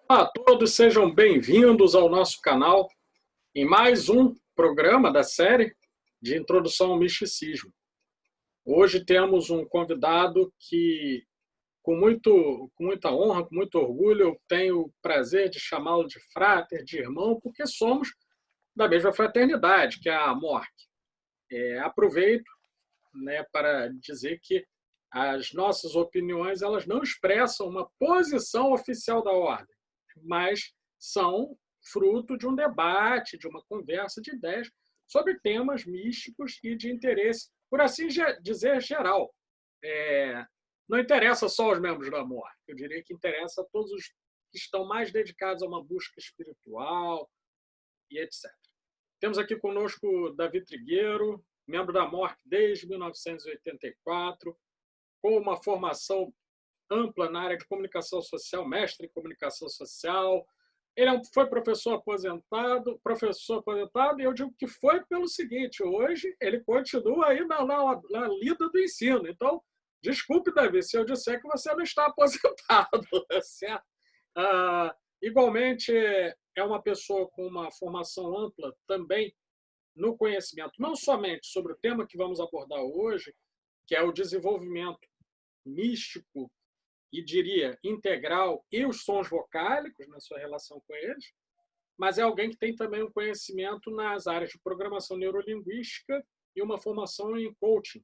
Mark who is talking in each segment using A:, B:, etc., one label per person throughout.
A: Olá a todos, sejam bem-vindos ao nosso canal em mais um programa da série de Introdução ao Misticismo. Hoje temos um convidado que, com muita honra, com muito orgulho, eu tenho o prazer de chamá-lo de fráter, de irmão, porque somos da mesma fraternidade, que é a MORC. Aproveito, para dizer que as nossas opiniões elas não expressam uma posição oficial da ordem, mas são fruto de um debate, de uma conversa de ideias sobre temas místicos e de interesse, por assim dizer, geral. Não interessa só aos membros da MOR, eu diria que interessa a todos os que estão mais dedicados a uma busca espiritual e etc. Temos aqui conosco Davi Trigueiro, membro da MORC desde 1984, com uma formação ampla na área de comunicação social, mestre em comunicação social. Ele foi professor aposentado, e eu digo que foi pelo seguinte: hoje ele continua aí na lida do ensino. Então, desculpe, Davi, se eu disser que você não está aposentado, certo? Igualmente, é uma pessoa com uma formação ampla também no conhecimento, não somente sobre o tema que vamos abordar hoje, que é o desenvolvimento místico e diria integral e os sons vocálicos na sua relação com eles, mas é alguém que tem também um conhecimento nas áreas de programação neurolinguística e uma formação em coaching.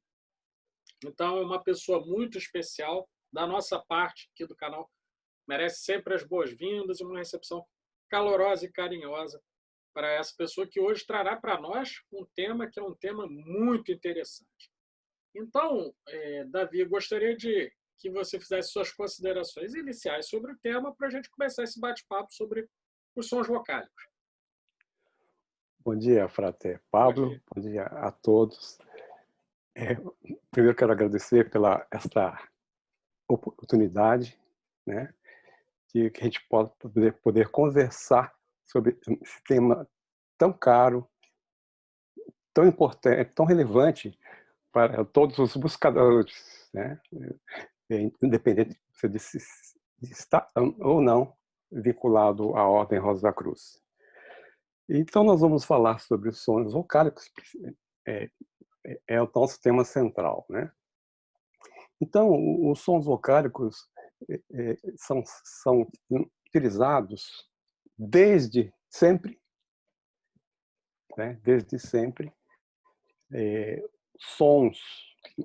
A: Então, é uma pessoa muito especial da nossa parte aqui do canal, merece sempre as boas-vindas e uma recepção calorosa e carinhosa para essa pessoa que hoje trará para nós um tema que é um tema muito interessante. Então, Davi, gostaria de que você fizesse suas considerações iniciais sobre o tema para a gente começar esse bate-papo sobre os sons vocálicos.
B: Bom dia, frater Pablo. Bom dia a todos. Primeiro quero agradecer pela esta oportunidade, né, de que a gente poder conversar sobre esse tema tão caro, tão importante, tão relevante para todos os buscadores, né, independente de estar ou não vinculado à Ordem Rosa da Cruz. Então nós vamos falar sobre os sons vocálicos, é o nosso tema central, né? Então, os sons vocálicos são utilizados desde sempre, né? Desde sempre. Sons,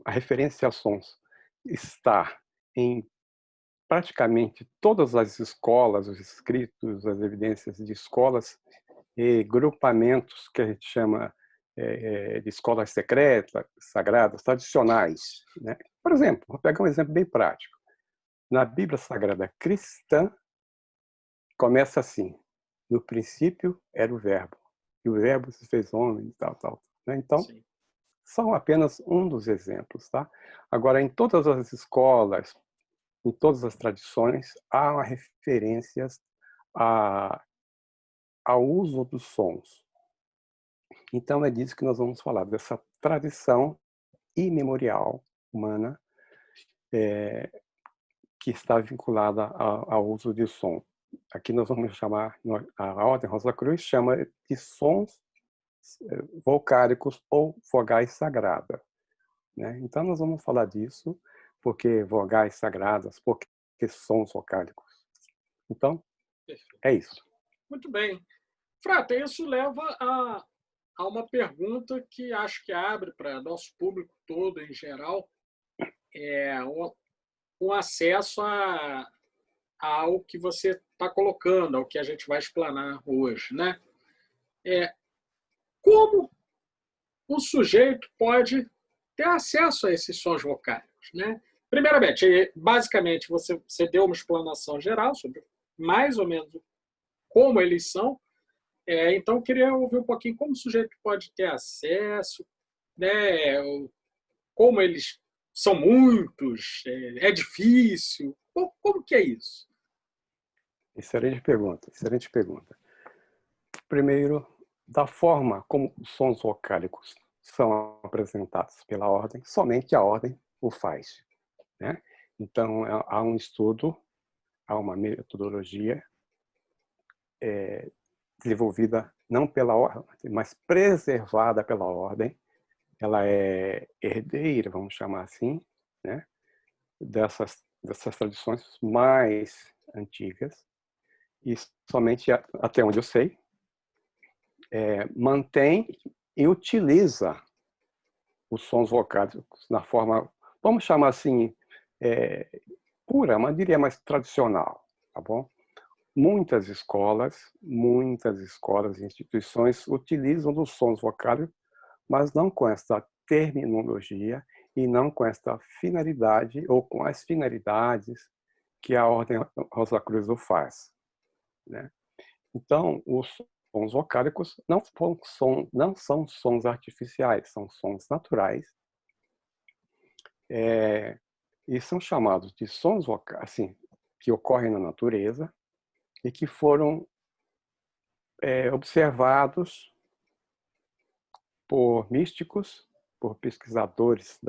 B: a referência a sons está em praticamente todas as escolas, os escritos, as evidências de escolas e grupamentos que a gente chama de escolas secretas, sagradas, tradicionais, né? Por exemplo, vou pegar um exemplo bem prático. Na Bíblia Sagrada Cristã, começa assim: no princípio era o Verbo, e o Verbo se fez homem, tal, né? Então, sim, são apenas um dos exemplos, tá? Agora, em todas as escolas, em todas as tradições, há referências ao uso dos sons. Então, é disso que nós vamos falar, dessa tradição imemorial humana que está vinculada ao uso de som. Aqui nós vamos chamar, a Ordem Rosa da Cruz chama de sons vocálicos ou vogais sagradas, né? Então, nós vamos falar disso, porque vogais sagradas, porque sons vocálicos. Então, é isso.
A: Muito bem. Frata, isso leva a uma pergunta que acho que abre para nosso público todo, em geral, um acesso ao que você está colocando, ao que a gente vai explanar hoje, né? Como o sujeito pode ter acesso a esses sons vocálicos, né? Primeiramente, basicamente, você deu uma explanação geral sobre mais ou menos como eles são. Então, eu queria ouvir um pouquinho como o sujeito pode ter acesso, né? Como eles são muitos, é difícil. Como que é isso?
B: Excelente pergunta, excelente pergunta. Primeiro, da forma como os sons vocálicos são apresentados pela ordem, somente a ordem o faz, né? Então, há um estudo, há uma metodologia desenvolvida não pela ordem, mas preservada pela ordem. Ela é herdeira, vamos chamar assim, né, dessas tradições mais antigas, e somente, até onde eu sei, mantém e utiliza os sons vocálicos na forma, vamos chamar assim, pura, mas diria mais tradicional, tá bom? Muitas escolas e instituições utilizam os sons vocálicos, mas não com essa terminologia e não com essa finalidade ou com as finalidades que a Ordem Rosa Cruz o faz, né? Então, os sons vocálicos não são sons artificiais, são sons naturais, e são chamados de sons vocais, assim, que ocorrem na natureza e que foram observados por místicos, por pesquisadores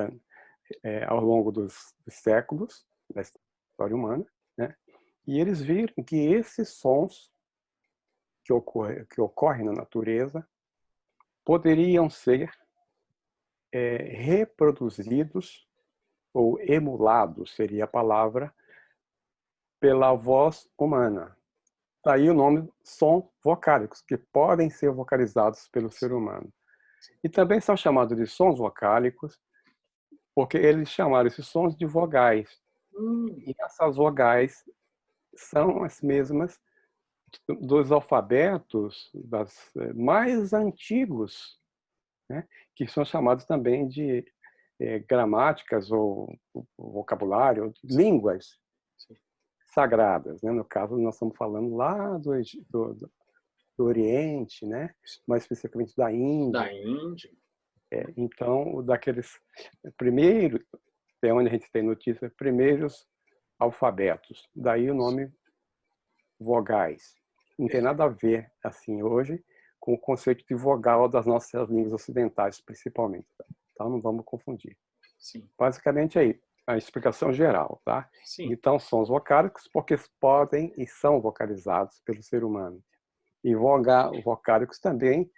B: ao longo dos séculos da história humana, né? E eles viram que esses sons que ocorrem na natureza poderiam ser reproduzidos ou emulados, seria a palavra, pela voz humana. Daí o nome som vocálicos, que podem ser vocalizados pelo ser humano. E também são chamados de sons vocálicos porque eles chamaram esses sons de vogais. E essas vogais são as mesmas dos alfabetos mais antigos, né? Que são chamados também de gramáticas ou vocabulário, línguas sagradas, né? No caso, nós estamos falando lá do Oriente, né? Mais especificamente da Índia.
A: Da Índia.
B: Então, daqueles primeiros, é onde a gente tem notícia, primeiros alfabetos. Daí o nome vogais. Não tem nada a ver, assim, hoje, com o conceito de vogal das nossas línguas ocidentais, principalmente. Então, não vamos confundir.
A: Sim.
B: Basicamente, aí, a explicação geral, tá?
A: Sim.
B: Então, sons vocálicos porque podem e são vocalizados pelo ser humano. E vocálicos também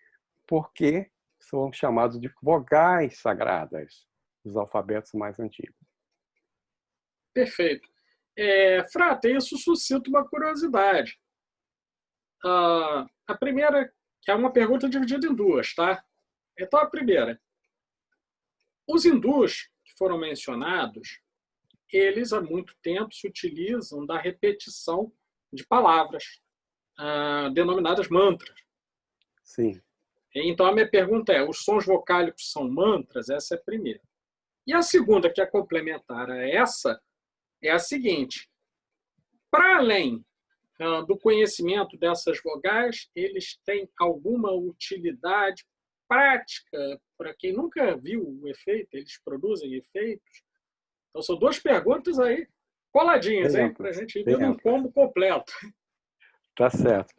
B: porque são chamados de vogais sagradas, os alfabetos mais antigos.
A: Perfeito. Frata, isso suscita uma curiosidade. A primeira, que é uma pergunta dividida em duas, tá? Então, a primeira. Os hindus que foram mencionados, eles há muito tempo se utilizam da repetição de palavras, denominadas mantras.
B: Sim.
A: Então, a minha pergunta é, os sons vocálicos são mantras? Essa é a primeira. E a segunda, que é complementar a essa, é a seguinte. Para além do conhecimento dessas vogais, eles têm alguma utilidade prática para quem nunca viu o efeito? Eles produzem efeitos? Então, são duas perguntas aí coladinhas, hein? Para a gente ir num combo completo.
B: Tá certo.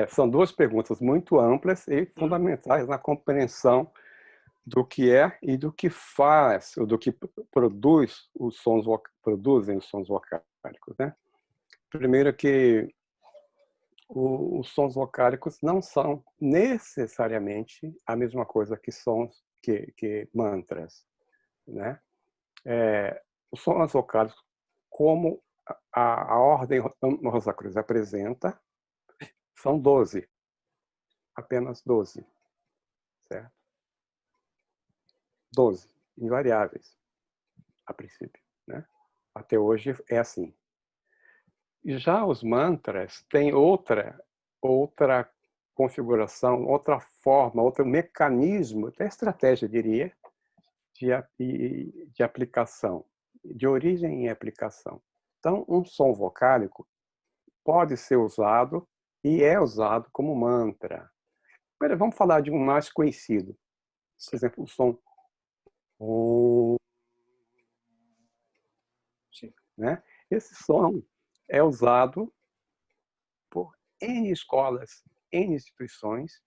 B: São duas perguntas muito amplas e fundamentais na compreensão do que é e do que faz, ou do que produzem os sons vocálicos, né? Primeiro que os sons vocálicos não são necessariamente a mesma coisa que sons, que mantras, né? Os sons vocálicos, como a Ordem Rosa Cruz apresenta, são 12, apenas 12, certo? 12, invariáveis, a princípio, né? Até hoje é assim. E já os mantras têm outra configuração, outra forma, outro mecanismo, até estratégia, diria, de aplicação, de origem e aplicação. Então, um som vocálico pode ser usado e é usado como mantra. Vamos falar de um mais conhecido. Por exemplo, o som Om, né? Esse som é usado por N escolas, N instituições.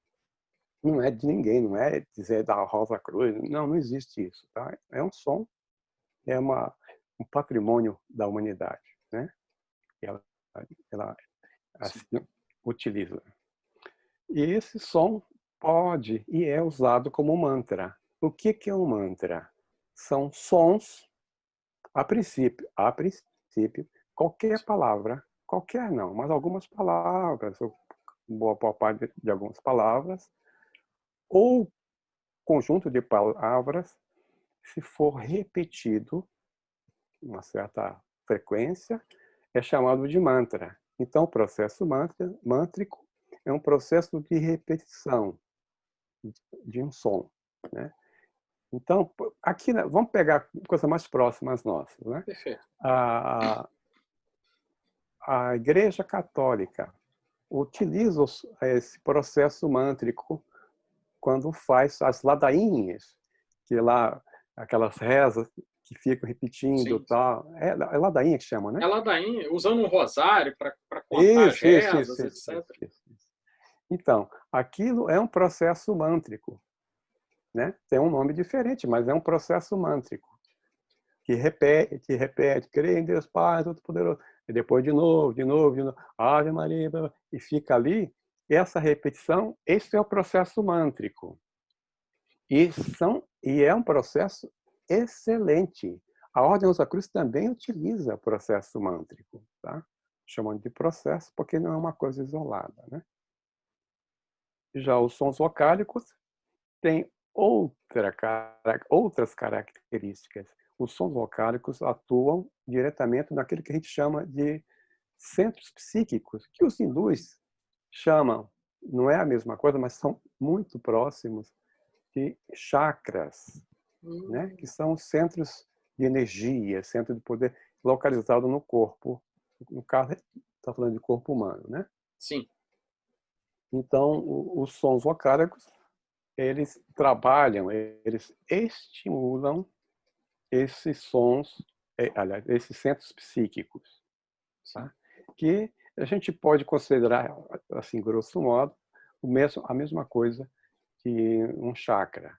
B: Não é de ninguém, não é dizer da Rosa Cruz. Não existe isso. Tá? É um som, é um patrimônio da humanidade, né? Ela assim, utiliza. E esse som pode e é usado como mantra. O que é um mantra? São sons, a princípio, qualquer palavra, qualquer não, mas algumas palavras, ou boa parte de algumas palavras, ou conjunto de palavras, se for repetido uma certa frequência, é chamado de mantra. Então, o processo mântrico é um processo de repetição de um som, né? Então, aqui, vamos pegar coisas mais próximas nossas, né?
A: Perfeito.
B: A Igreja Católica utiliza esse processo mântrico quando faz as ladainhas, que lá, aquelas rezas que ficam repetindo,
A: Sim.
B: tal. É ladainha que chama, né?
A: É ladainha, usando um rosário para contar as
B: Isso,
A: rezas, etc.
B: isso. Então, aquilo é um processo mântrico, né? Tem um nome diferente, mas é um processo mântrico que repete, crê em Deus Pai Todo-Poderoso, e depois de novo, Ave Maria, e fica ali. Essa repetição, esse é o processo mântrico. E é um processo excelente. A Ordem Rosa Cruz também utiliza o processo mântrico, tá? Chamando de processo porque não é uma coisa isolada, né? Já os sons vocálicos têm outras características. Os sons vocálicos atuam diretamente naquilo que a gente chama de centros psíquicos, que os hindus chamam, não é a mesma coisa, mas são muito próximos, de chakras, né? Que são centros de energia, centro de poder localizado no corpo. No caso, está falando de corpo humano, né?
A: Sim.
B: Então, os sons vocálicos, eles trabalham, eles estimulam esses sons, aliás, esses centros psíquicos, tá? Que a gente pode considerar, assim, grosso modo, a mesma coisa que um chakra.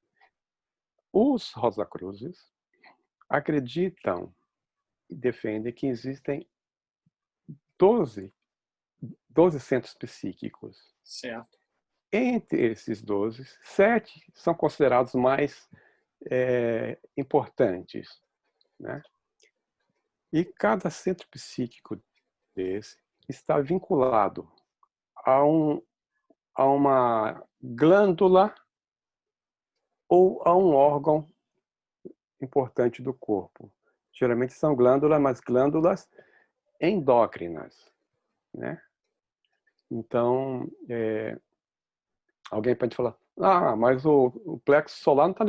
B: Os Rosacruzes acreditam e defendem que existem 12 centros psíquicos.
A: Certo.
B: Entre esses 12, 7 são considerados mais importantes, né? E cada centro psíquico desse está vinculado a uma glândula ou a um órgão importante do corpo. Geralmente são glândulas, mas glândulas endócrinas, né? Então, alguém pode falar, mas o plexo solar não está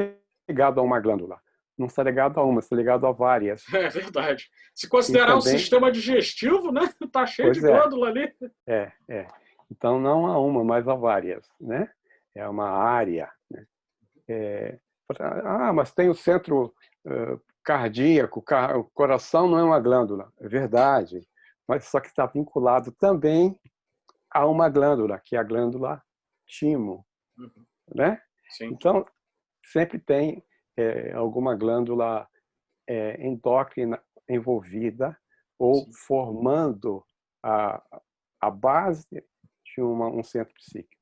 B: ligado a uma glândula. Não está ligado a uma, está ligado a várias.
A: É verdade. Se
B: E
A: considerar o
B: também,
A: sistema digestivo, né? Tá cheio de
B: pois é,
A: glândula ali.
B: é. Então, não a uma, mas a várias, né? É uma área, né? Mas tem o centro cardíaco, o coração não é uma glândula. É verdade, mas só que está vinculado também a uma glândula, que é a glândula timo, né?
A: Sim.
B: Então, sempre tem alguma glândula endócrina envolvida ou
A: Sim.
B: formando a base de um centro psíquico.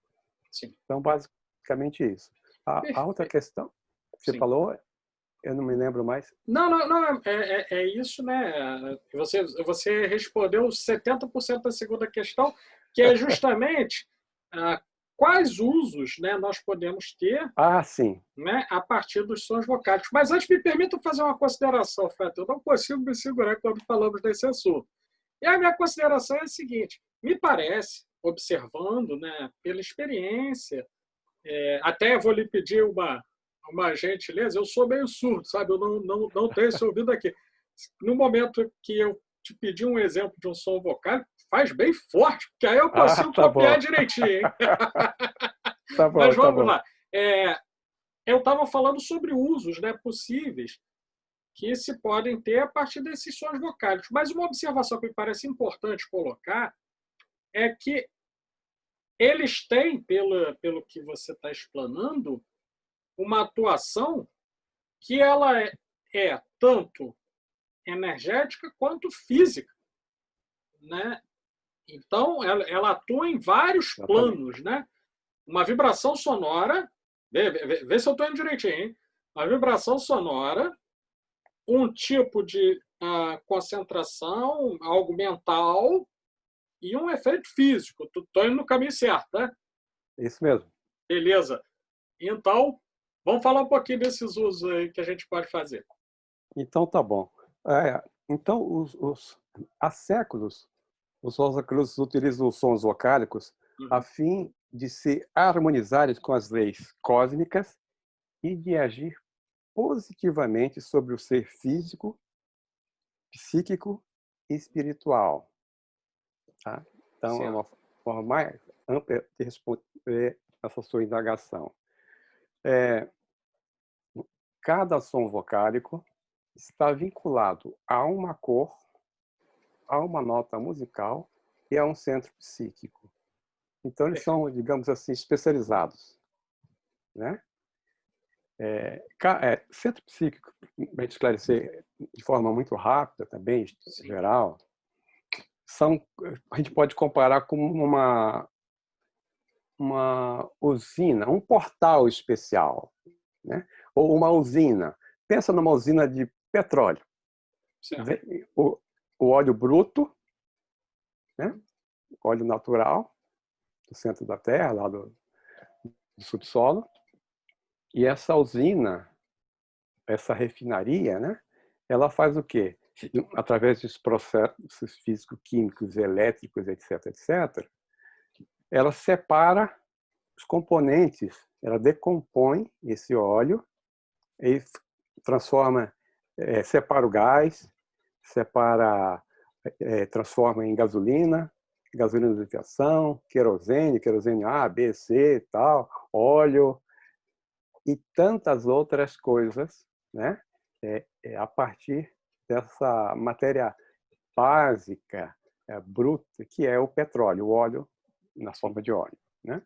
A: Sim.
B: Então, basicamente isso. A outra questão que você falou, eu não me lembro mais.
A: Não, é isso, né? Você respondeu 70% da segunda questão, que é justamente quais usos, né, nós podemos ter,
B: Sim.
A: né, a partir dos sons vocálicos. Mas antes me permita fazer uma consideração, Feto. Eu não consigo me segurar quando falamos desse assunto. E a minha consideração é a seguinte: me parece, observando, né, pela experiência, até vou lhe pedir uma gentileza, eu sou meio surdo, sabe? Eu não tenho esse ouvido aqui. No momento que eu te pedir um exemplo de um som vocálico, faz bem forte, porque aí eu consigo
B: Tá
A: copiar
B: bom.
A: direitinho, hein?
B: Tá bom,
A: Mas
B: tá
A: vamos
B: bom.
A: lá. Eu estava falando sobre usos, né, possíveis que se podem ter a partir desses sons vocálicos. Mas uma observação que me parece importante colocar é que eles têm, pelo que você está explanando, uma atuação que ela é tanto energética quanto física, né? Então, ela atua em vários
B: Exatamente.
A: planos, né? Uma vibração sonora, vê se eu estou indo direitinho, hein? Uma vibração sonora, um tipo de concentração, algo mental e um efeito físico. Estou indo no caminho certo, né?
B: Isso mesmo.
A: Beleza. Então, vamos falar um pouquinho desses usos aí que a gente pode fazer.
B: Então, tá bom. Então, há séculos, os Rosacrucians utilizam os sons vocálicos a
A: Uhum.
B: fim de se harmonizarem com as leis cósmicas e de agir positivamente sobre o ser físico, psíquico e espiritual. Tá? Então, é
A: Certo.
B: uma forma mais ampla de responder essa sua indagação. Cada som vocálico está vinculado a uma cor, a uma nota musical e a um centro psíquico. Então, eles
A: Perfeito.
B: são, digamos assim, especializados, né? Centro psíquico, para esclarecer de forma muito rápida também,
A: Sim.
B: geral, a gente pode comparar com uma usina, um portal especial, né? Ou uma usina. Pensa numa usina de petróleo.
A: Certo.
B: O óleo bruto, né? Óleo natural, do centro da Terra, lá do subsolo. E essa usina, essa refinaria, né? Ela faz o quê? Através dos processos físico-químicos, elétricos, etc., etc., ela separa os componentes, ela decompõe esse óleo e transforma, separa o gás, transforma em gasolina, gasolina de aviação, querosene A, B, C, tal, óleo e tantas outras coisas, né? A partir dessa matéria básica, bruta, que é o petróleo, o óleo na forma de óleo, né?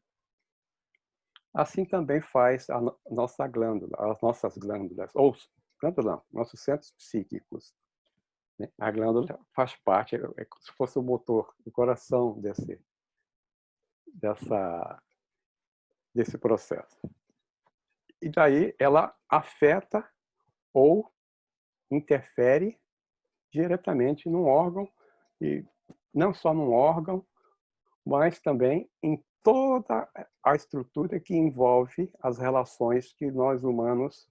B: Assim também faz a nossa glândula, as nossas glândulas, ou glândula não, nossos centros psíquicos. Né? A glândula faz parte, é como se fosse o motor, o coração desse processo. E daí ela afeta ou interfere diretamente num órgão, e não só num órgão, mas também em toda a estrutura que envolve as relações que nós humanos,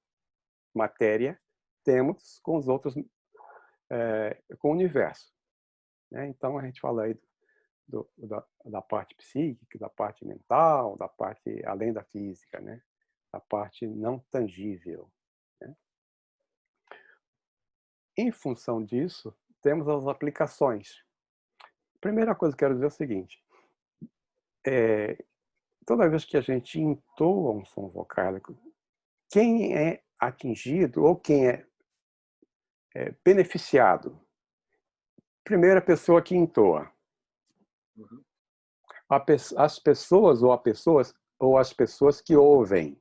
B: matéria, temos com os outros, com o universo. Né? Então a gente fala aí da parte psíquica, da parte mental, da parte além da física, né? Da parte não tangível. Né? Em função disso, temos as aplicações. Primeira coisa que eu quero dizer é o seguinte: toda vez que a gente entoa um som vocálico, quem é atingido ou quem é beneficiado? Primeira pessoa que entoa.
A: Uhum.
B: As pessoas ou as pessoas que ouvem.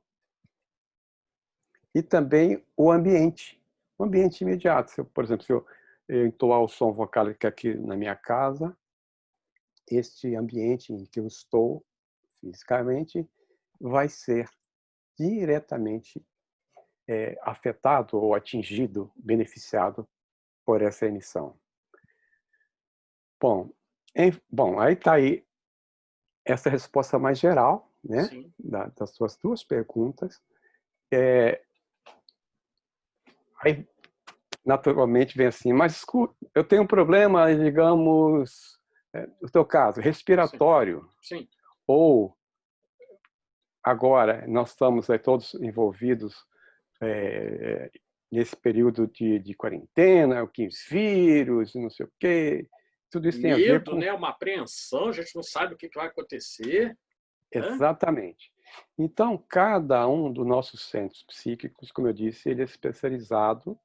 B: E também o ambiente imediato. Por exemplo, se eu entoar o som vocálico aqui na minha casa, este ambiente em que eu estou fisicamente vai ser diretamente afetado ou atingido, beneficiado por essa emissão. Bom, aí está aí essa resposta mais geral, né,
A: Sim.
B: das suas duas perguntas. Aí, naturalmente, vem assim, mas eu tenho um problema, digamos, no teu caso,
A: Sim.
B: respiratório,
A: Sim.
B: ou agora nós estamos aí todos envolvidos nesse período de quarentena, o que vírus, não sei o quê, tudo isso tem a ver
A: Medo,
B: com...
A: né? Uma apreensão, a gente não sabe o que vai acontecer. Né?
B: Exatamente. Então, cada um dos nossos centros psíquicos, como eu disse, ele é especializado,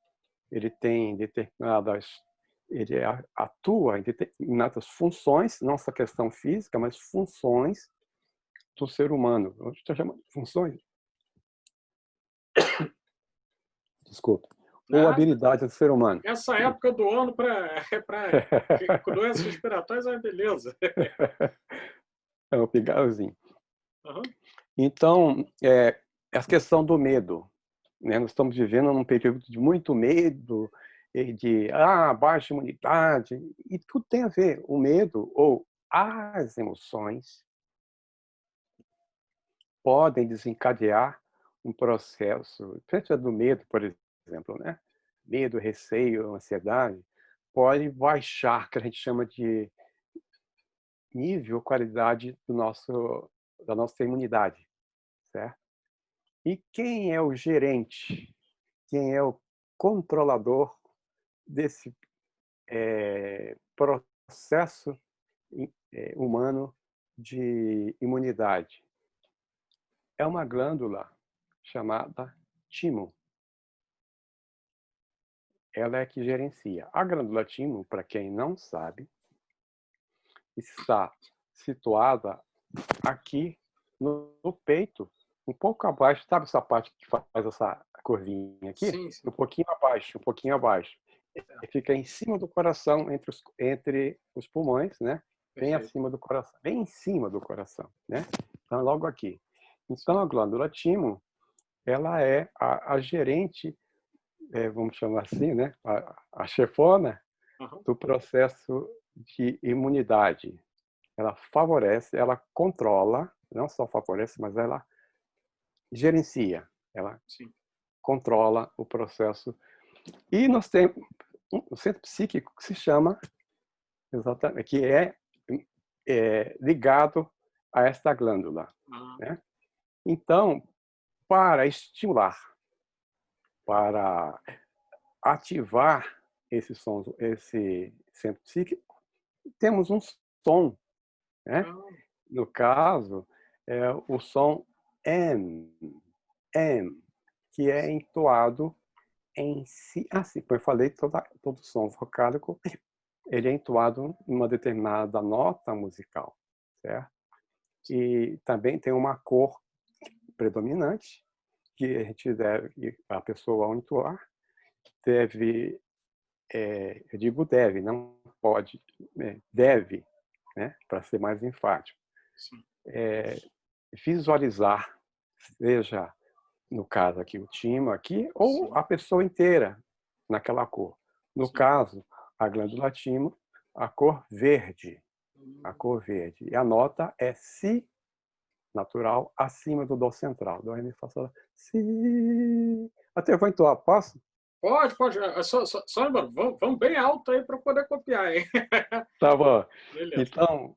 B: ele tem determinadas, ele atua em determinadas funções, não só questão física, mas funções do ser humano. A gente está chamando de funções. Desculpa. ou habilidade do ser humano.
A: Essa época do ano para doenças respiratórias é beleza.
B: É um pigarrozinho.
A: Uhum.
B: Então, essa questão do medo, né? Nós estamos vivendo num período de muito medo, e de baixa imunidade, e tudo tem a ver. O medo ou as emoções podem desencadear um processo, principalmente do medo, por exemplo, né? Medo, receio, ansiedade, pode baixar, que a gente chama de nível, qualidade da nossa imunidade, certo? E quem é o gerente? Quem é o controlador desse processo humano de imunidade? É uma glândula chamada timo. Ela é que gerencia. A glândula timo, para quem não sabe, está situada aqui no peito, um pouco abaixo, sabe essa parte que faz essa curvinha aqui?
A: Sim, sim.
B: Um pouquinho abaixo, um pouquinho abaixo. Fica em cima do coração, entre os pulmões, né? Bem
A: Perfeito.
B: acima do coração, bem em cima do coração, né? Então, logo aqui. Então, a glândula timo, ela é a gerente, vamos chamar assim, né? A chefona do processo de imunidade. Ela favorece, ela controla, não só favorece, mas ela gerencia, ela controla o processo. E nós temos um centro psíquico que se chama, exatamente, que é ligado a esta glândula, né? Então, para estimular, para ativar esse centro psíquico, temos um som, né? No caso, é o som M, que é entoado em si. Assim, como eu falei, todo som vocálico ele é entoado em uma determinada nota musical, certo? E também tem uma cor predominante que a pessoa ao entoar deve, eu digo deve, não pode, deve, né, para ser mais enfático, visualizar, seja no caso aqui o timo aqui, ou a pessoa inteira naquela cor. No caso, a glândula timo, a cor verde. A cor verde. E a nota é si natural acima do dó central. Dó, ré, mi, fá, sol, lá. Si. Até eu vou entoar, posso?
A: Pode. Só vamos bem alto aí para poder copiar, hein?
B: Tá bom.
A: Beleza.
B: Então,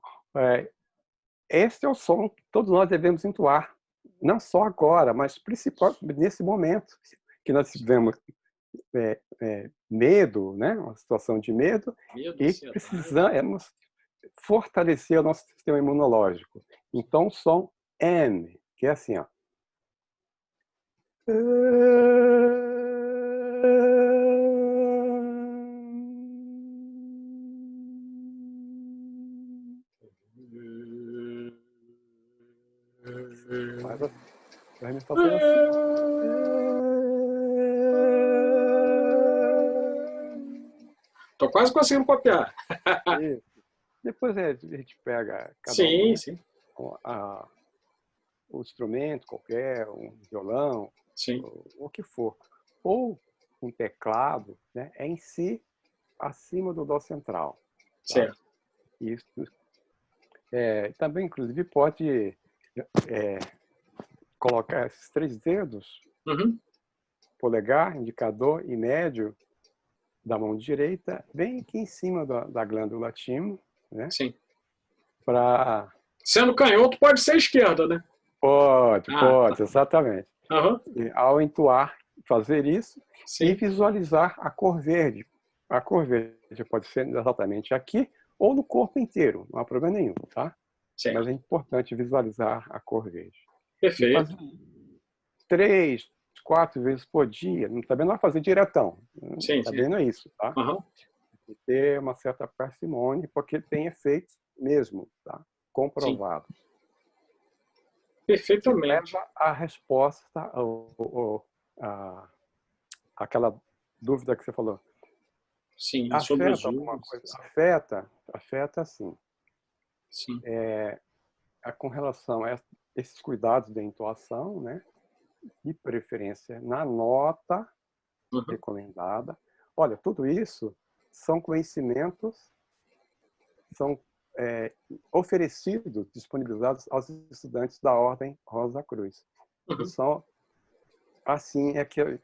B: esse é o som que todos nós devemos entoar. Não só agora, mas principalmente nesse momento que nós tivemos medo, né? Uma situação de medo, e precisamos fortalecer o nosso sistema imunológico. Então, o som M, que é assim, ó. Faz assim. Vai me fazer assim.
A: Tô quase conseguindo copiar.
B: Isso. Depois a gente pega cada
A: Sim.
B: O instrumento qualquer, um violão, o que for. Ou um teclado, né, é em si acima do dó central. Tá?
A: Certo.
B: Isso. Também, inclusive, pode colocar esses 3 dedos, polegar, indicador e médio, da mão direita, bem aqui em cima da glândula timo, né?
A: Sim.
B: Sendo
A: canhoto, pode ser esquerda, né?
B: Pode, exatamente. E, ao entoar, fazer isso e visualizar a cor verde. A cor verde pode ser exatamente aqui ou no corpo inteiro, não há problema nenhum, tá?
A: Certo.
B: Mas é importante visualizar a cor verde.
A: Perfeito.
B: E fazer 3, 4 vezes por dia. Também não vai fazer diretão. Também não é isso, tá? Tem que ter uma certa parcimônia, porque tem efeito mesmo, tá? Comprovado.
A: Perfeitamente.
B: Que leva a resposta, aquela dúvida que você falou.
A: Sim, sobre os
B: Afeta alguma
A: usos.
B: coisa? Afeta sim.
A: Sim.
B: Com relação a esses cuidados da entoação, né? De preferência na nota recomendada. Olha, tudo isso são conhecimentos, são oferecidos, disponibilizados aos estudantes da Ordem Rosa Cruz. Então, assim que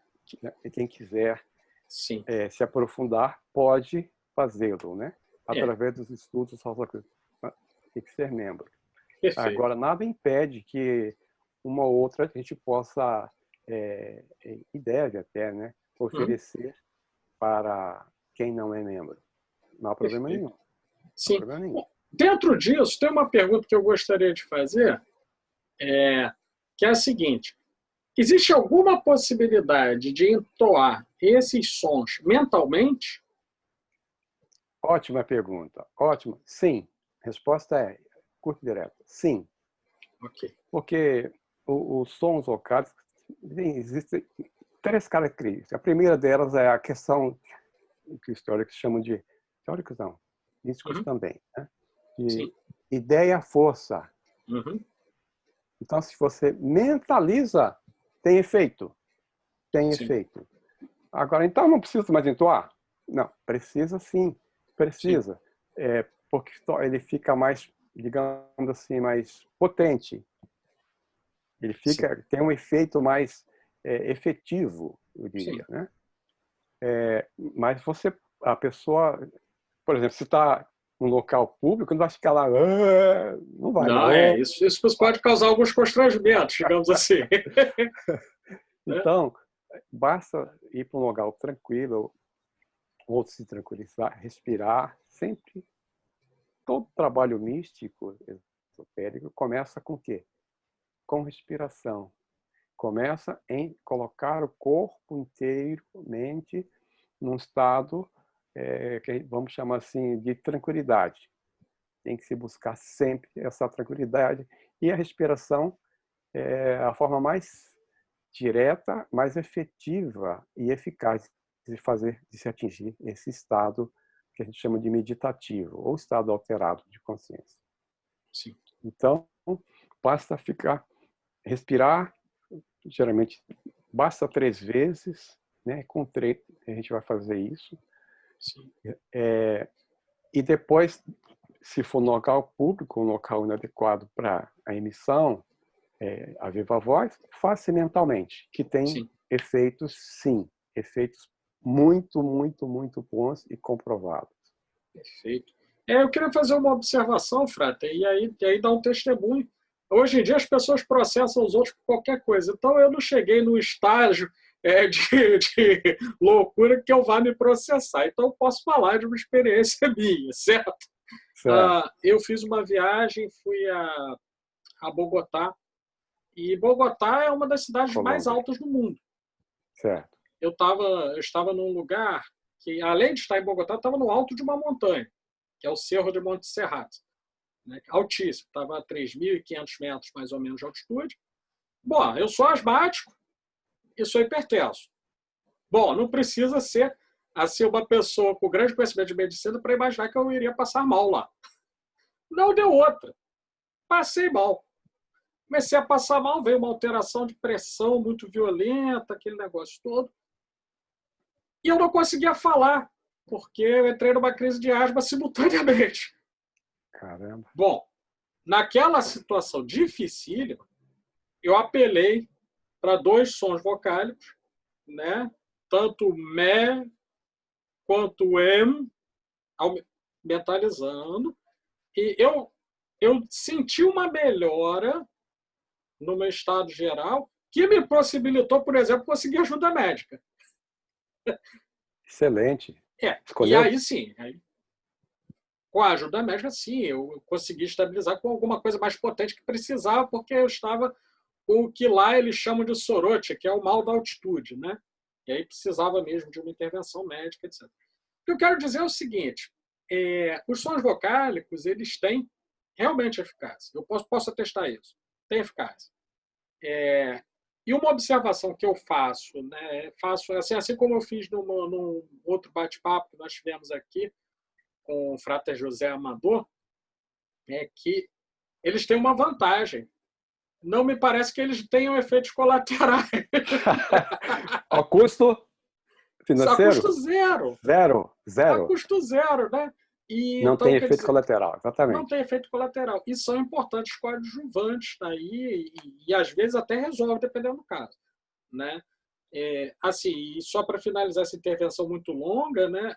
B: quem quiser se aprofundar pode fazê-lo, né? Através dos estudos Rosa Cruz. Tem que ser membro.
A: Perfeito.
B: Agora, nada impede que uma ou outra a gente possa, e deve até, né, oferecer para quem não é membro. Não há problema nenhum.
A: Sim. Dentro disso, tem uma pergunta que eu gostaria de fazer, que é a seguinte: existe alguma possibilidade de entoar esses sons mentalmente?
B: Ótima pergunta. Ótimo. Sim. A resposta é curta e direta. Sim.
A: Okay.
B: Porque os sons vocais, existem 3 características. A primeira delas é a questão que os teóricos chamam de... Teóricos não, místicos também, né? De ideia-força. Então, se você mentaliza, tem efeito. Tem efeito. Agora, então, não precisa mais entoar? Não, precisa sim. Precisa. Porque ele fica mais, digamos assim, mais potente. Ele tem um efeito mais efetivo, eu diria, né? Mas a pessoa, por exemplo, se está num local público, não vai ficar lá, não vai.
A: Não, isso pode causar alguns constrangimentos, digamos assim.
B: Então, basta ir para um lugar tranquilo, ou se tranquilizar, respirar, sempre. Todo trabalho místico, esotérico, começa com o quê? Com respiração. Começa em colocar o corpo inteiro, mente, num estado que vamos chamar assim de tranquilidade. Tem que se buscar sempre essa tranquilidade. E a respiração é a forma mais direta, mais efetiva e eficaz de se atingir esse estado que a gente chama de meditativo, ou estado alterado de consciência.
A: Sim.
B: Então, basta respirar, geralmente basta 3 vezes, né? Com 3 a gente vai fazer isso.
A: Sim.
B: E depois, se for no local público, um local inadequado para a emissão, a viva voz, faça mentalmente, que tem efeitos, sim, efeitos muito, muito, muito bons e comprovados.
A: Perfeito. Eu queria fazer uma observação, Frata, e aí dar um testemunho. Hoje em dia as pessoas processam os outros por qualquer coisa. Então eu não cheguei no estágio de loucura que eu vá me processar. Então eu posso falar de uma experiência minha, certo? Eu fiz uma viagem, fui a Bogotá, e Bogotá é uma das cidades mais altas do mundo.
B: Certo.
A: Eu estava num lugar que, além de estar em Bogotá, eu estava no alto de uma montanha, que é o Cerro de Monte Serrato, né? Altíssimo, estava a 3.500 metros mais ou menos de altitude. Bom, eu sou asmático e sou hipertenso. Bom, não precisa ser assim uma pessoa com grande conhecimento de medicina para imaginar que eu iria passar mal lá. Não deu outra. Passei mal. Comecei a passar mal, veio uma alteração de pressão muito violenta, aquele negócio todo. E eu não conseguia falar, porque eu entrei numa crise de asma simultaneamente.
B: Caramba.
A: Bom, naquela situação dificílima, eu apelei para 2 sons vocálicos, né? Tanto mé quanto em, mentalizando. E eu senti uma melhora no meu estado geral, que me possibilitou, por exemplo, conseguir ajuda médica.
B: Excelente.
A: E aí sim, com a ajuda médica, sim, eu consegui estabilizar com alguma coisa mais potente que precisava, porque eu estava com o que lá eles chamam de sorote, que é o mal da altitude, né? E aí precisava mesmo de uma intervenção médica, etc. O que eu quero dizer é o seguinte: os sons vocálicos, eles têm realmente eficácia. Eu posso atestar isso. Tem eficácia. E uma observação que eu faço, né, faço assim como eu fiz num outro bate-papo que nós tivemos aqui com o Frater José Amador, é que eles têm uma vantagem. Não me parece que eles tenham efeitos colaterais.
B: Ao custo
A: Só custo
B: financeiro?
A: zero.
B: Zero,
A: A
B: zero.
A: custo zero, né? E,
B: Não
A: então,
B: tem
A: quer
B: efeito
A: dizer,
B: colateral,
A: não
B: exatamente.
A: tem efeito colateral. E são importantes coadjuvantes daí, e às vezes até resolve, dependendo do caso. Né? Assim, e só para finalizar essa intervenção muito longa, né?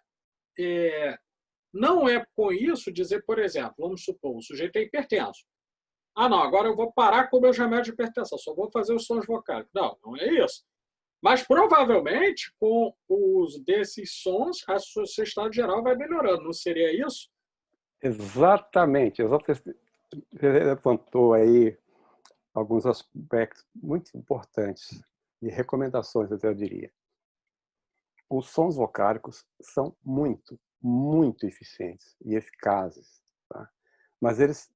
A: Não é com isso dizer, por exemplo, vamos supor, o sujeito é hipertenso. Ah, não, agora eu vou parar com meus remédios de hipertensão, só vou fazer os sons vocais. Não, não é isso. Mas provavelmente, com o uso desses sons, seu estado geral vai melhorando. Não seria isso?
B: Exatamente. Você levantou aí alguns aspectos muito importantes e recomendações, até eu diria. Os sons vocálicos são muito eficientes e eficazes, tá? Mas eles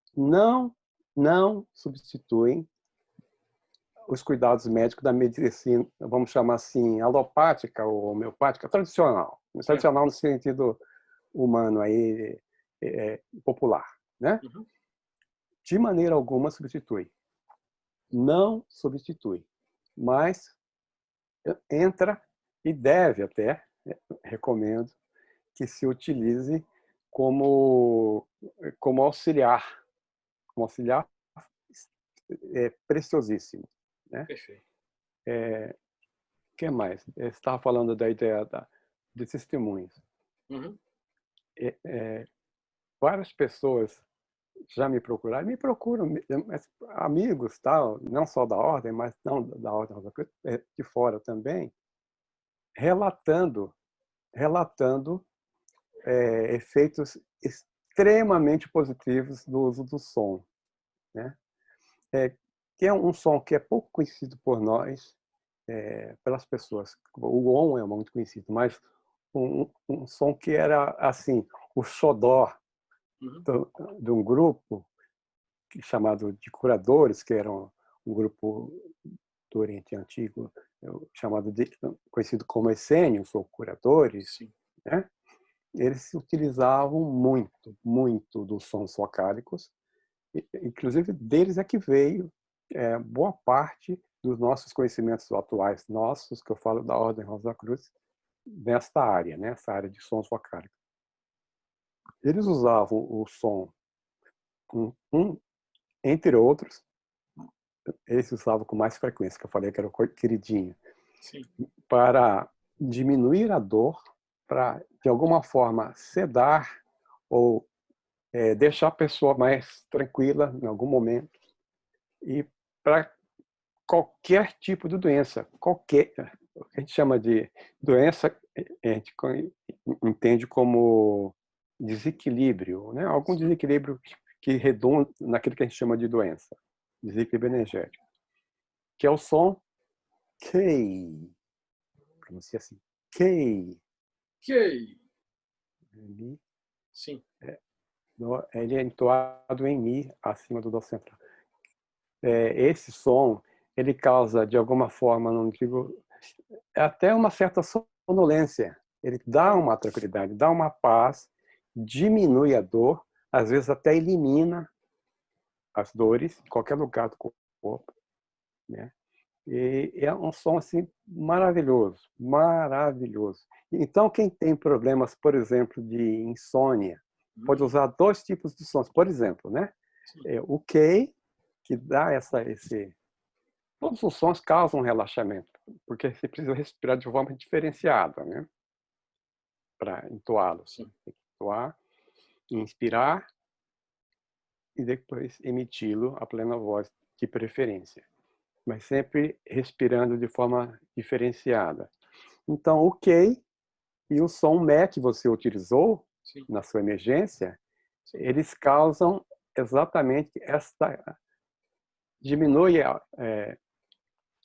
B: não substituem os cuidados médicos da medicina, vamos chamar assim, alopática ou homeopática, tradicional.
A: Certo.
B: Tradicional no sentido humano aí, popular, né?
A: Uhum.
B: De maneira alguma substitui. Não substitui, mas entra e deve até, recomendo, que se utilize como auxiliar. Como auxiliar é preciosíssimo, né?
A: Perfeito.
B: O que mais? Você estava falando da ideia de testemunhos.
A: Uhum.
B: Várias pessoas já me procuraram, amigos, tal, não só da ordem, mas não da ordem de fora também, relatando efeitos extremamente positivos do uso do som, né? Que é um som que é pouco conhecido por nós, pelas pessoas. O ON é muito conhecido, mas um som que era assim o xodó
A: Uhum.
B: de um grupo chamado de curadores, que eram um grupo do Oriente Antigo, conhecido como essênios ou curadores,
A: Sim.
B: né? Eles utilizavam muito dos sons vocálicos, inclusive deles é que veio boa parte dos nossos conhecimentos atuais, nossos, que eu falo da Ordem Rosa Cruz, nesta área, né? Essa área de sons vocálicos. Eles usavam o som, entre outros, eles usavam com mais frequência, que eu falei que era o queridinho,
A: Sim.
B: para diminuir a dor, para, de alguma forma, sedar ou deixar a pessoa mais tranquila em algum momento, e para qualquer tipo de doença, o que a gente chama de doença, a gente entende como desequilíbrio, né? Algum
A: Sim.
B: desequilíbrio que redunda naquilo que a gente chama de doença, desequilíbrio energético, que é o som K, pronuncia assim, K.
A: Ok.
B: Ele
A: Sim.
B: ele é entoado em Mi, acima do Dó central. Esse som, ele causa, de alguma forma, não digo, até uma certa sonolência. Ele dá uma tranquilidade, dá uma paz, diminui a dor, às vezes até elimina as dores em qualquer lugar do corpo, né? E é um som assim maravilhoso. Então, quem tem problemas, por exemplo, de insônia, pode usar dois tipos de sons. Por exemplo, né? O K, que dá esse... Todos os sons causam relaxamento, porque você precisa respirar de forma diferenciada, né? Para entoá-los.
A: Sim.
B: Tem que entoar, inspirar e depois emiti-lo a plena voz, de preferência. Mas sempre respirando de forma diferenciada. Então, o K e o som ME que você utilizou
A: Sim.
B: na sua emergência,
A: Sim.
B: eles causam exatamente diminui,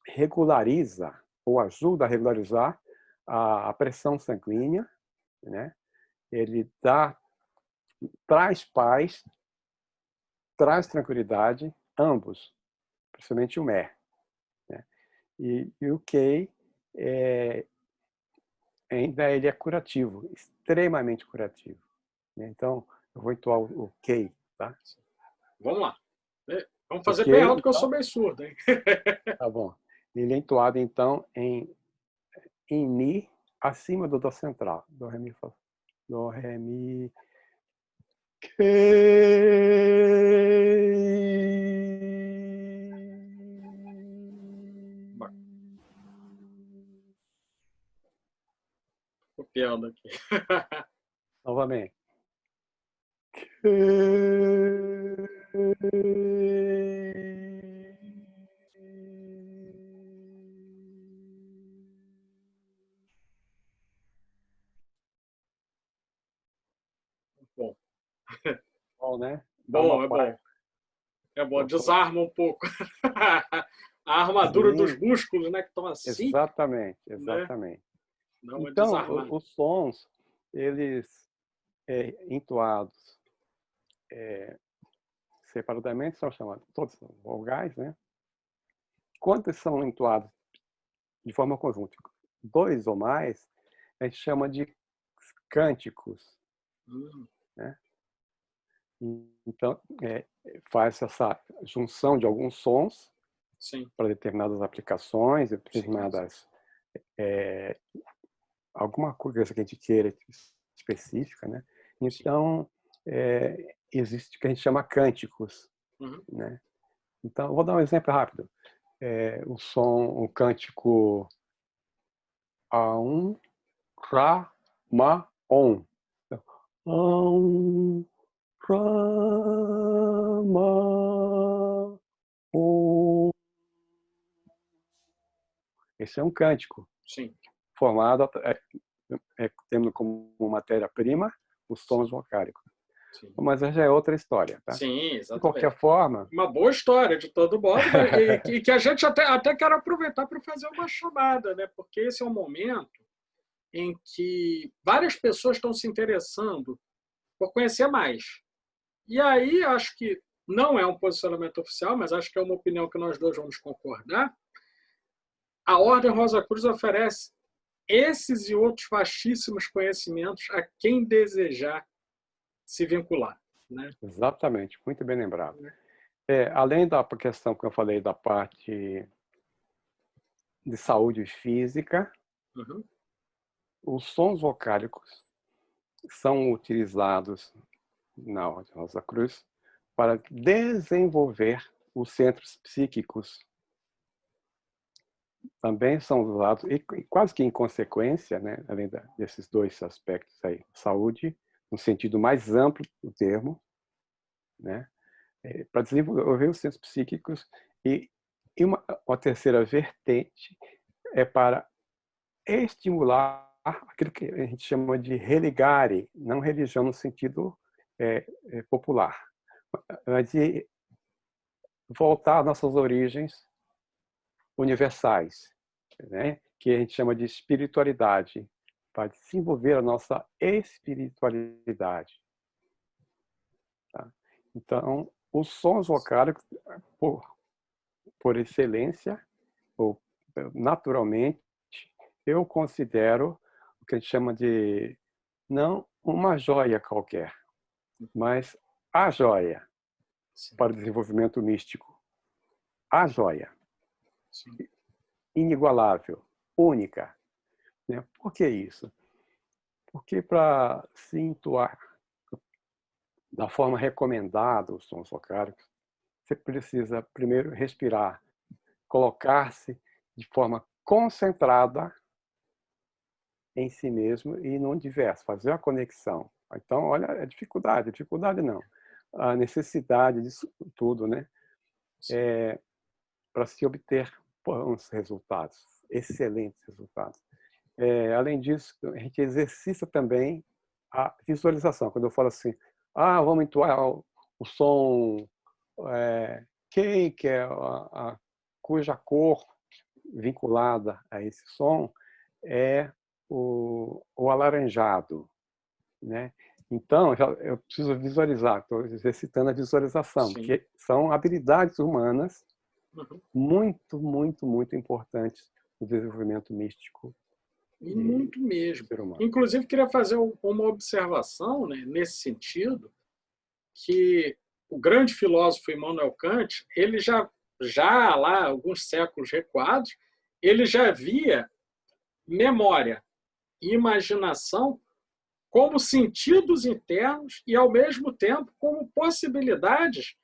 B: regulariza ou ajuda a regularizar a pressão sanguínea, né? Ele traz paz, traz tranquilidade, ambos, principalmente o ME, né? E o K ainda ele é curativo, extremamente curativo, né? Então, eu vou entoar o K, tá?
A: Vamos lá. Vamos
B: O
A: fazer bem
B: K,
A: alto que eu sou
B: então,
A: bem surdo, hein?
B: tá bom. Ele é entoado, então, em Mi, acima do Dó central. Dó, Ré, Mi, Fá. Dó, Ré, Mi,
A: Copiando aqui.
B: novamente.
A: Bom,
B: Bom, né? Dá uma
A: bom, é
B: paz.
A: bom. É bom, desarma um pouco. A armadura dos
B: Sim,
A: músculos, né, que estão assim,
B: exatamente,
A: né?
B: exatamente.
A: Dá uma
B: Então,
A: desarmada.
B: os sons, eles entoados separadamente são chamados, todos são vogais, né? Quando são entoados de forma conjunta, dois ou mais, a gente chama de cânticos, né? Então, faz essa junção de alguns sons
A: Sim,
B: para determinadas aplicações,
A: sim,
B: determinadas alguma coisa que a gente queira específica, né?
A: sim.
B: Então, existe o que a gente chama cânticos,
A: Uhum.
B: né? Então, vou dar um exemplo rápido. O som, o cântico Aum, Ra, Ma, On. Aum, Ra, Ma, On. Esse é um cântico
A: Sim,
B: formado, tendo como matéria-prima os sons vocálicos.
A: sim.
B: Mas já é outra história, tá?
A: Sim,
B: De
A: exatamente.
B: qualquer forma,
A: Uma boa história, de todo modo, e que a gente até quer aproveitar para fazer uma chamada, né? Porque esse é um momento em que várias pessoas estão se interessando por conhecer mais. E aí, acho que não é um posicionamento oficial, mas acho que é uma opinião que nós dois vamos concordar. A Ordem Rosa Cruz oferece esses e outros vastíssimos conhecimentos a quem desejar se vincular, né?
B: exatamente, muito bem lembrado. Além da questão que eu falei da parte de saúde física,
A: Uhum.
B: os sons vocálicos são utilizados na Ordem Rosa Cruz para desenvolver os centros psíquicos. Também são usados, e quase que em consequência, né, além desses dois aspectos aí, saúde, no sentido mais amplo do termo, né, para desenvolver os centros psíquicos, e uma terceira vertente é para estimular aquilo que a gente chama de religare, não religião no sentido popular, mas de voltar às nossas origens universais, né? Que a gente chama de espiritualidade, para desenvolver a nossa espiritualidade. Tá? Então, os sons vocálicos, por excelência, ou naturalmente, eu considero o que a gente chama de não uma joia qualquer, mas a joia
A: Sim,
B: para o desenvolvimento místico. A joia,
A: sim,
B: inigualável, única. Né? Por que isso? Porque para se entoar da forma recomendada os sons vocálicos, você precisa primeiro respirar, colocar-se de forma concentrada em si mesmo e no universo, fazer a conexão. Então, olha, a dificuldade não, a necessidade disso tudo, né?
A: sim.
B: Para se obter bons resultados, excelentes resultados. Além disso, a gente exercita também a visualização. Quando eu falo assim, vamos entoar o som que é cuja cor vinculada a esse som é o alaranjado, né? Então, eu preciso visualizar, estou exercitando a visualização,
A: Sim.
B: que são habilidades humanas
A: Uhum.
B: muito, muito, muito importantes no desenvolvimento místico
A: E muito
B: do
A: mesmo.
B: ser humano.
A: Inclusive, queria fazer uma observação, né, nesse sentido, que o grande filósofo Immanuel Kant, ele já lá, alguns séculos recuados, ele já via memória e imaginação como sentidos internos e, ao mesmo tempo, como possibilidades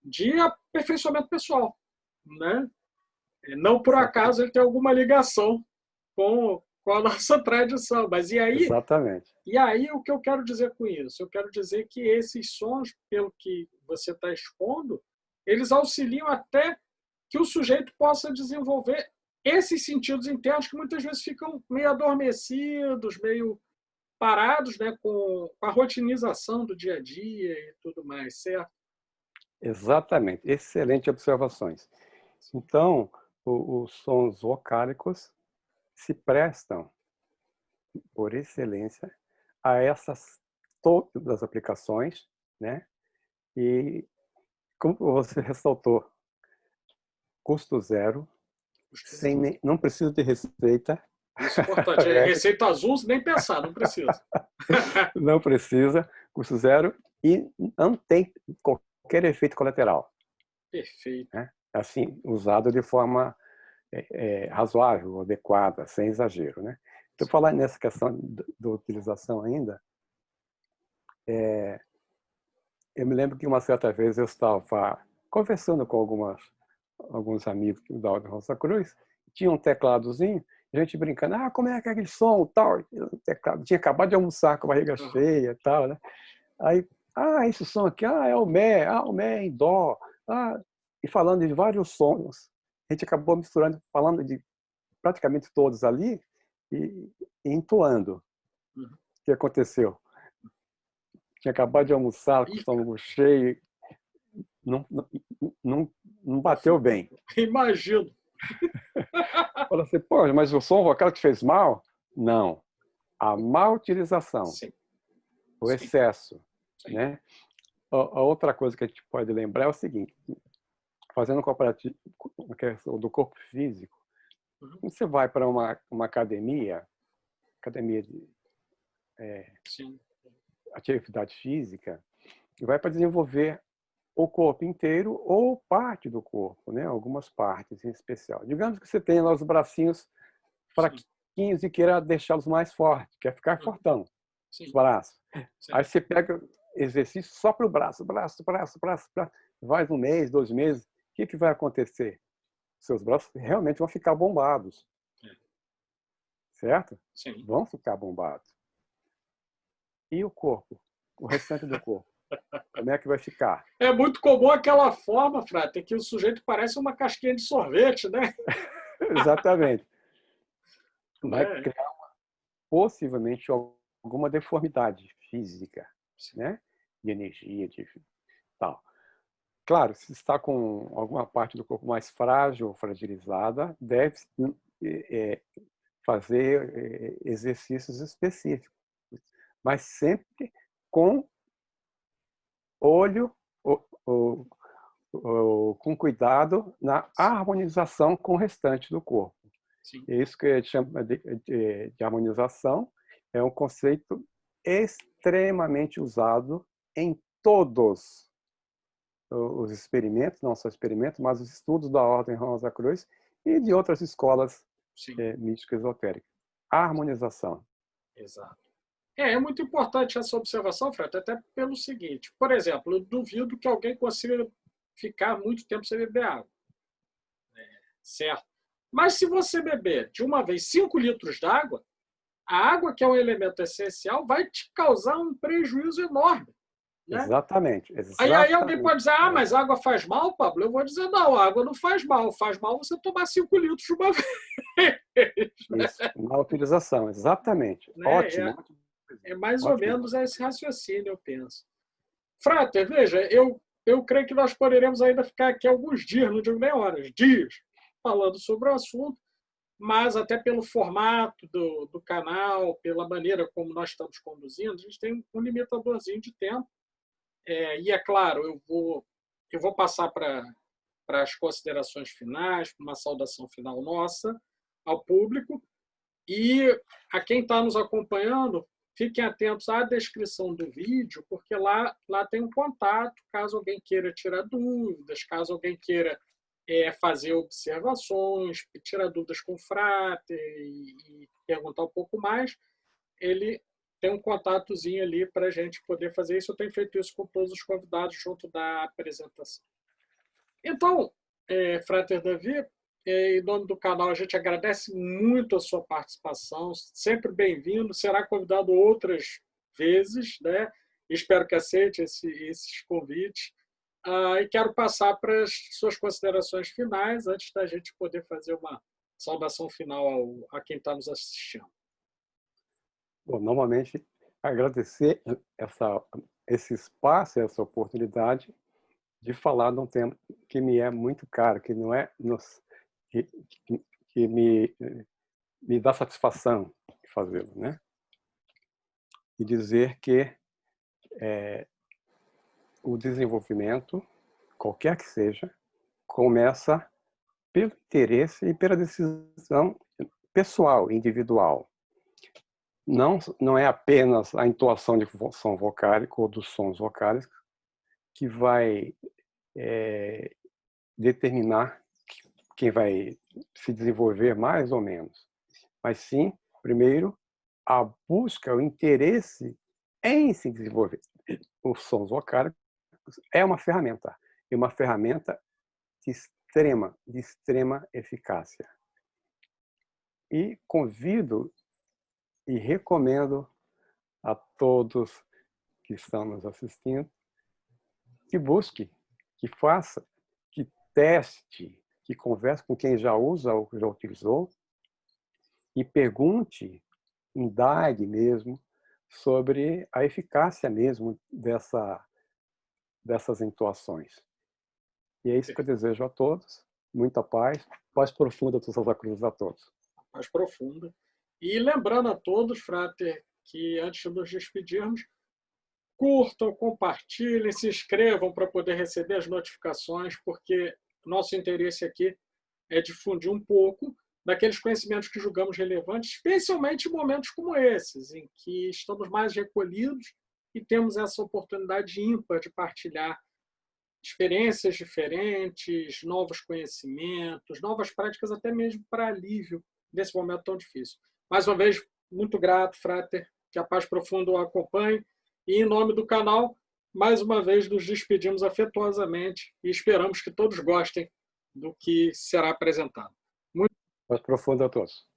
A: de aperfeiçoamento pessoal, né? Não por acaso ele tem alguma ligação com a nossa tradição. Mas
B: Exatamente.
A: e aí o que eu quero dizer com isso? Eu quero dizer que esses sons, pelo que você está expondo, eles auxiliam até que o sujeito possa desenvolver esses sentidos internos que muitas vezes ficam meio adormecidos, meio parados, né, com a rotinização do dia a dia e tudo mais, certo?
B: Exatamente. Excelente observações. Então, os sons vocálicos se prestam, por excelência, a essas todas as aplicações, né? E, como você ressaltou, custo zero, não precisa de receita.
A: Isso é importante. Receita azul, nem pensar, não precisa.
B: Não precisa, custo zero, e não tem qualquer efeito colateral.
A: Perfeito.
B: Né? Assim, usado de forma razoável, adequada, sem exagero. Né? Então, falar nessa questão da utilização ainda, eu me lembro que uma certa vez eu estava conversando com alguns amigos da Ordem Rosa Cruz, tinha um tecladozinho, a gente brincando, como é que é aquele som, tal, teclado, tinha acabado de almoçar com a barriga cheia, tal, né? Aí, esse som aqui, é o Mé em dó, e falando de vários sons, a gente acabou misturando, falando de praticamente todos ali e entoando.
A: Uhum.
B: O que aconteceu? Tinha acabado de almoçar com o estômago cheio, não bateu bem.
A: Imagino.
B: Falou assim, pô, mas o som vocal te fez mal? Não. A má utilização,
A: Sim.
B: o excesso.
A: Sim.
B: Né? A outra coisa que a gente pode lembrar é o seguinte, fazendo um comparativo com a questão do corpo físico, quando você vai para uma academia de atividade física, vai para desenvolver o corpo inteiro ou parte do corpo, né? Algumas partes em especial. Digamos que você tenha lá os bracinhos fraquinhos e queira deixá-los mais fortes, quer ficar fortão, os braços. Aí você pega exercício só para o braço, braço. Vai 1 mês, 2 meses, o que vai acontecer? Seus braços realmente vão ficar bombados. Certo?
A: Sim.
B: Vão ficar bombados. E o corpo? O restante do corpo? Como é que vai ficar?
A: É muito comum aquela forma, Frata, que o sujeito parece uma casquinha de sorvete, né?
B: Exatamente. Vai criar possivelmente alguma deformidade física, né? De energia, de tal. Claro, se está com alguma parte do corpo mais frágil ou fragilizada, deve fazer exercícios específicos, mas sempre com olho, com cuidado na harmonização com o restante do corpo.
A: Sim.
B: É isso que a gente chama de harmonização, é um conceito extremamente usado em todos os experimentos, não só experimentos, mas os estudos da Ordem Rosa Cruz e de outras escolas místicas esotéricas. A harmonização.
A: Exato. É muito importante essa observação, Fred, até pelo seguinte. Por exemplo, eu duvido que alguém consiga ficar muito tempo sem beber água. Certo? Mas se você beber de uma vez 5 litros d'água, a água, que é um elemento essencial, vai te causar um prejuízo enorme. Né?
B: Exatamente.
A: Aí alguém pode dizer, mas a água faz mal, Pablo? Eu vou dizer, não, a água não faz mal. Faz mal você tomar 5 litros de uma vez.
B: Isso, má utilização, exatamente.
A: Né?
B: Ótimo.
A: É mais ou menos esse raciocínio, eu penso. Frater, veja, eu creio que nós poderemos ainda ficar aqui alguns dias, não digo nem horas, dias, falando sobre o assunto, mas até pelo formato do canal, pela maneira como nós estamos conduzindo, a gente tem um limitadorzinho de tempo. E é claro, eu vou passar para para as considerações finais, para uma saudação final nossa ao público. E a quem está nos acompanhando, fiquem atentos à descrição do vídeo, porque lá tem um contato, caso alguém queira tirar dúvidas, caso alguém queira fazer observações, tirar dúvidas com o Frater e perguntar um pouco mais, ele tem um contatozinho ali para a gente poder fazer isso. Eu tenho feito isso com todos os convidados junto da apresentação. Então, Frater Davi, em nome do canal, a gente agradece muito a sua participação, sempre bem-vindo, será convidado outras vezes, né? Espero que aceite esses convites. E quero passar para as suas considerações finais, antes da gente poder fazer uma saudação final a quem está nos assistindo.
B: Bom, novamente, agradecer esse espaço, essa oportunidade de falar de um tema que me é muito caro, que não é que me dá satisfação de fazê-lo, né? E dizer que o desenvolvimento, qualquer que seja, começa pelo interesse e pela decisão pessoal, individual. Não é apenas a entoação de som vocálico ou dos sons vocálicos que vai determinar quem vai se desenvolver mais ou menos, mas sim, primeiro, a busca, o interesse em se desenvolver. Os sons vocálicos é uma ferramenta, e uma ferramenta de extrema eficácia. E convido e recomendo a todos que estão nos assistindo que busque, que faça, que teste, que converse com quem já usa ou já utilizou e pergunte, indague mesmo sobre a eficácia mesmo dessas entoações. E é isso que eu desejo a todos. Muita paz profunda dos Santa Cruz a todos.
A: Paz profunda. E lembrando a todos, Frater, que antes de nos despedirmos, curtam, compartilhem, se inscrevam para poder receber as notificações, porque nosso interesse aqui é difundir um pouco daqueles conhecimentos que julgamos relevantes, especialmente em momentos como esses, em que estamos mais recolhidos e temos essa oportunidade ímpar de partilhar experiências diferentes, novos conhecimentos, novas práticas, até mesmo para alívio desse momento tão difícil. Mais uma vez, muito grato, Frater, que a paz profunda o acompanhe. E, em nome do canal, mais uma vez nos despedimos afetuosamente e esperamos que todos gostem do que será apresentado.
B: Paz profunda a todos.